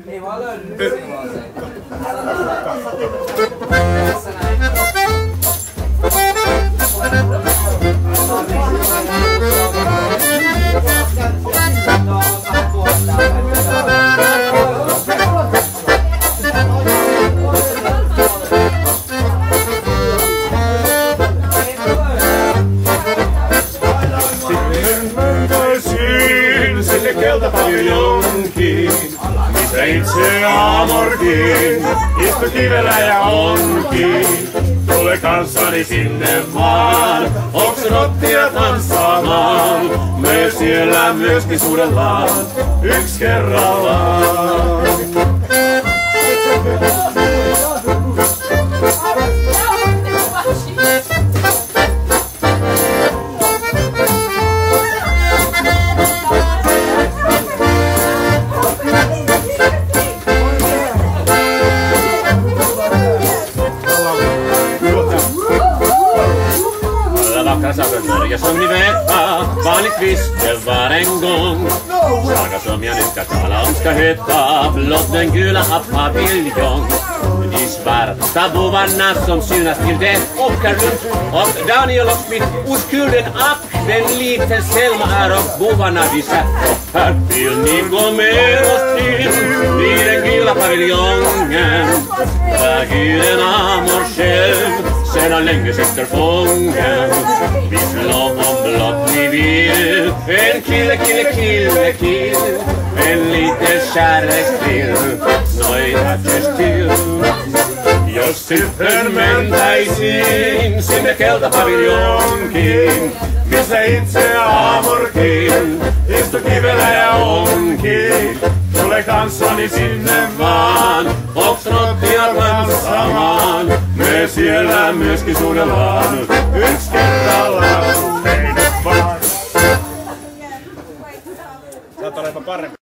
Ei vaan löydy. Tässä näin. Sinne keltapaviljonkiin, missä itse Amorkin istu kivellä ja onkin. Tule kanssani sinne vaan, oksenottia tanssaamaan. Me siellä myöskin suudellaan, yks kerrallaan. Börja som ni vet vanligtvis det var en gång. Saga som jag nu ska tala om ska heta blott den gula paviljong. De svarta bovarna som synas till det åker runt. Och Daniel och Smith oskulden upp. Den liten Selma är och bovarna vi satt. Här vill ni gå med oss till i den gula paviljongen. Där guden Amor själv sedan länge sitter fången. Vi slår om blott ni vill. En kille, en liten kärlekstill. Noita till. Jos sitten mentäisiin sinne keltapaviljonkiin, missä itse Amorkin istu kivellä ja onkin. Tule kanssani sinne vaan, oksenottia tanssaamaan. Me siellä myöskin suudellaan, yks kerrallaan. Hei nyt vaan. Sä oot olepa parempi.